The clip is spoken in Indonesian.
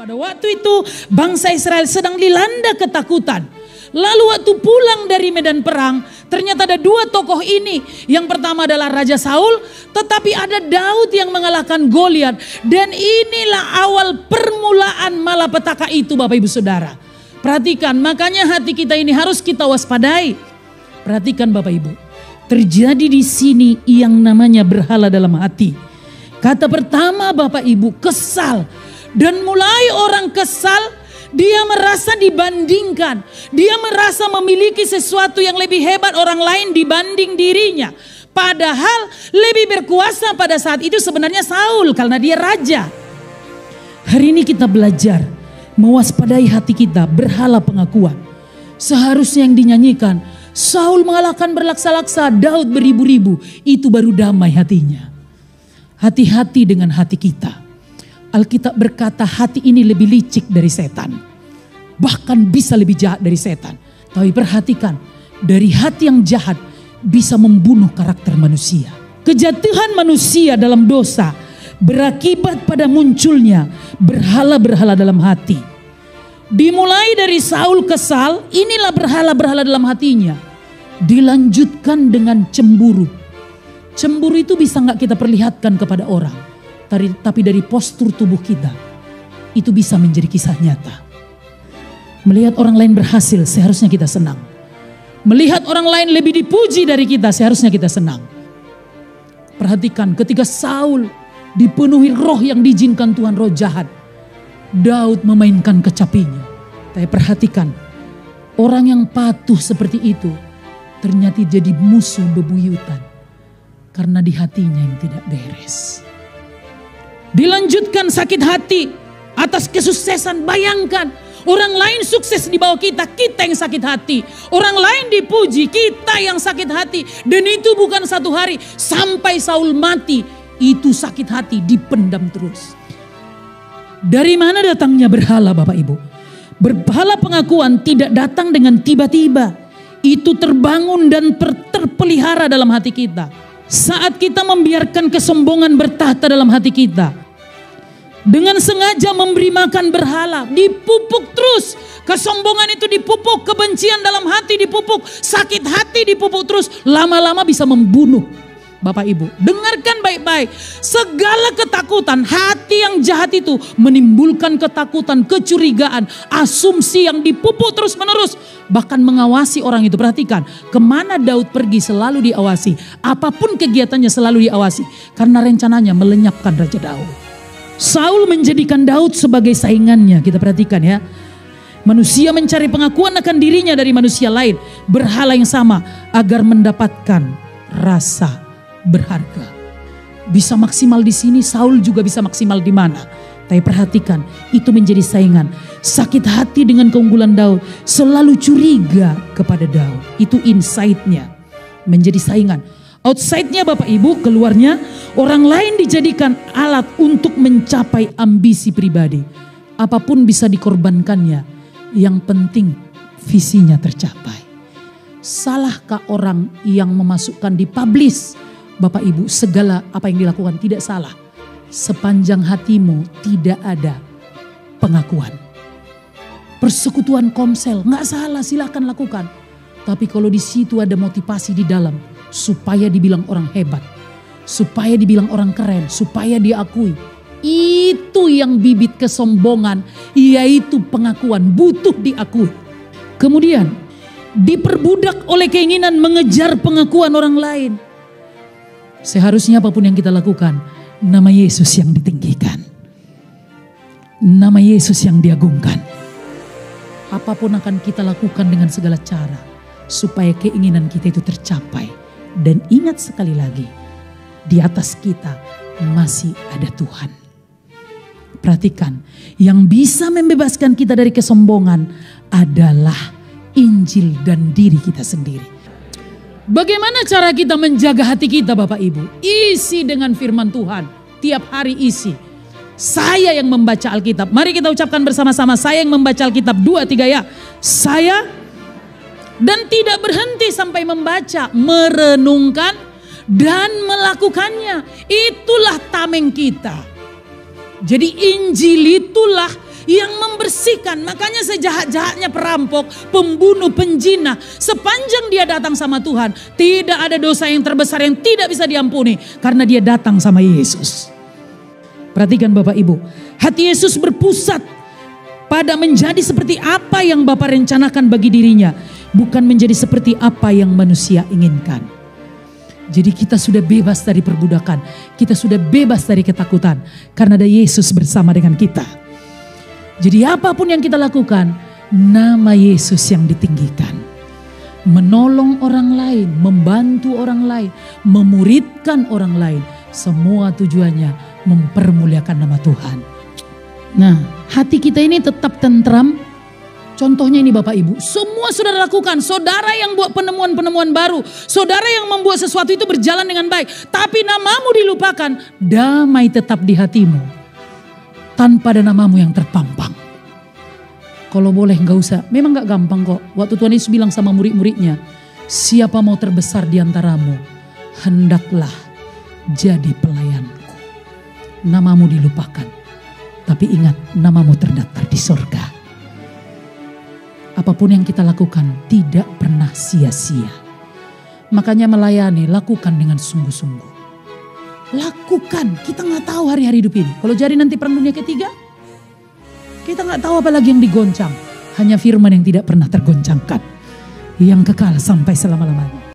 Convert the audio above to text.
Pada waktu itu bangsa Israel sedang dilanda ketakutan. Lalu waktu pulang dari medan perang, ternyata ada dua tokoh ini. Yang pertama adalah Raja Saul, tetapi ada Daud yang mengalahkan Goliat. Dan inilah awal permulaan malapetaka itu, Bapak Ibu Saudara. Perhatikan, makanya hati kita ini harus kita waspadai. Perhatikan Bapak Ibu, terjadi di sini yang namanya berhala dalam hati. Kata pertama Bapak Ibu, kesal. Dan mulai orang kesal, dia merasa dibandingkan. Dia merasa memiliki sesuatu yang lebih hebat orang lain dibanding dirinya. Padahal lebih berkuasa pada saat itu sebenarnya Saul karena dia raja. Hari ini kita belajar mewaspadai hati kita, berhala pengakuan. Seharusnya yang dinyanyikan, Saul mengalahkan berlaksa-laksa, Daud beribu-ribu. Itu baru damai hatinya. Hati-hati dengan hati kita. Alkitab berkata hati ini lebih licik dari setan. Bahkan bisa lebih jahat dari setan. Tapi perhatikan, dari hati yang jahat bisa membunuh karakter manusia. Kejatuhan manusia dalam dosa berakibat pada munculnya berhala-berhala dalam hati. Dimulai dari Saul kesal, inilah berhala-berhala dalam hatinya. Dilanjutkan dengan cemburu. Cemburu itu bisa gak kita perlihatkan kepada orang. Tapi dari postur tubuh kita, itu bisa menjadi kisah nyata. Melihat orang lain berhasil, seharusnya kita senang. Melihat orang lain lebih dipuji dari kita, seharusnya kita senang. Perhatikan ketika Saul dipenuhi roh yang diizinkan Tuhan, roh jahat. Daud memainkan kecapinya. Tapi perhatikan, orang yang patuh seperti itu ternyata jadi musuh bebuyutan. Karena di hatinya yang tidak beres. Dilanjutkan sakit hati atas kesuksesan. Bayangkan orang lain sukses di bawah kita, kita yang sakit hati. Orang lain dipuji, kita yang sakit hati. Dan itu bukan satu hari, sampai Saul mati. Itu sakit hati dipendam terus. Dari mana datangnya berhala Bapak Ibu? Berhala pengakuan tidak datang dengan tiba-tiba. Itu terbangun dan terpelihara dalam hati kita. Saat kita membiarkan kesombongan bertahta dalam hati kita. Dengan sengaja memberi makan berhala. Dipupuk terus. Kesombongan itu dipupuk. Kebencian dalam hati dipupuk. Sakit hati dipupuk terus. Lama-lama bisa membunuh. Bapak Ibu, dengarkan baik-baik. Segala ketakutan, hati yang jahat itu menimbulkan ketakutan, kecurigaan, asumsi yang dipupuk terus menerus. Bahkan mengawasi orang itu. Perhatikan, kemana Daud pergi selalu diawasi. Apapun kegiatannya selalu diawasi. Karena rencananya melenyapkan Raja Daud. Saul menjadikan Daud sebagai saingannya. Kita perhatikan ya. Manusia mencari pengakuan akan dirinya dari manusia lain. Berhala yang sama agar mendapatkan rasa berharga. Bisa maksimal di sini, Saul juga bisa maksimal di mana. Tapi perhatikan, itu menjadi saingan. Sakit hati dengan keunggulan Daud, selalu curiga kepada Daud. Itu insight-nya, menjadi saingan. Outside-nya Bapak Ibu, keluarnya orang lain dijadikan alat untuk mencapai ambisi pribadi. Apapun bisa dikorbankannya, yang penting visinya tercapai. Salahkah orang yang memasukkan dipublish? Bapak Ibu, segala apa yang dilakukan tidak salah. Sepanjang hatimu tidak ada pengakuan. Persekutuan komsel, gak salah, silakan lakukan. Tapi kalau di situ ada motivasi di dalam, supaya dibilang orang hebat, supaya dibilang orang keren, supaya diakui. Itu yang bibit kesombongan, yaitu pengakuan, butuh diakui. Kemudian, diperbudak oleh keinginan mengejar pengakuan orang lain. Seharusnya apapun yang kita lakukan, nama Yesus yang ditinggikan. Nama Yesus yang diagungkan. Apapun akan kita lakukan dengan segala cara, supaya keinginan kita itu tercapai. Dan ingat sekali lagi, di atas kita masih ada Tuhan. Perhatikan, yang bisa membebaskan kita dari kesombongan adalah Injil dan diri kita sendiri. Bagaimana cara kita menjaga hati kita Bapak Ibu? Isi dengan firman Tuhan. Tiap hari isi. Saya yang membaca Alkitab. Mari kita ucapkan bersama-sama. Saya yang membaca Alkitab. 2, 3 ya. Saya. Dan tidak berhenti sampai membaca. Merenungkan dan melakukannya. Itulah tameng kita. Jadi Injil itulah yang membersihkan. Makanya sejahat-jahatnya perampok, pembunuh, penjina, sepanjang dia datang sama Tuhan, tidak ada dosa yang terbesar yang tidak bisa diampuni karena dia datang sama Yesus. Perhatikan Bapak Ibu, hati Yesus berpusat pada menjadi seperti apa yang Bapa rencanakan bagi dirinya, bukan menjadi seperti apa yang manusia inginkan. Jadi kita sudah bebas dari perbudakan, kita sudah bebas dari ketakutan karena ada Yesus bersama dengan kita. Jadi apapun yang kita lakukan, nama Yesus yang ditinggikan. Menolong orang lain, membantu orang lain, memuridkan orang lain, semua tujuannya mempermuliakan nama Tuhan. Nah, hati kita ini tetap tentram. Contohnya ini Bapak Ibu, semua saudara lakukan. Saudara yang buat penemuan-penemuan baru, saudara yang membuat sesuatu itu berjalan dengan baik, tapi namamu dilupakan, damai tetap di hatimu tanpa ada namamu yang terpampang. Kalau boleh gak usah, memang gak gampang kok. Waktu Tuhan Yesus bilang sama murid-muridnya, siapa mau terbesar di antaramu, hendaklah jadi pelayanku. Namamu dilupakan, tapi ingat namamu terdaftar di surga. Apapun yang kita lakukan tidak pernah sia-sia. Makanya melayani, lakukan dengan sungguh-sungguh. Lakukan, kita gak tahu hari-hari hidup ini. Kalau jadi nanti perang dunia ketiga, kita gak tahu apa lagi yang digoncang. Hanya firman yang tidak pernah tergoncangkan, yang kekal sampai selama-lamanya.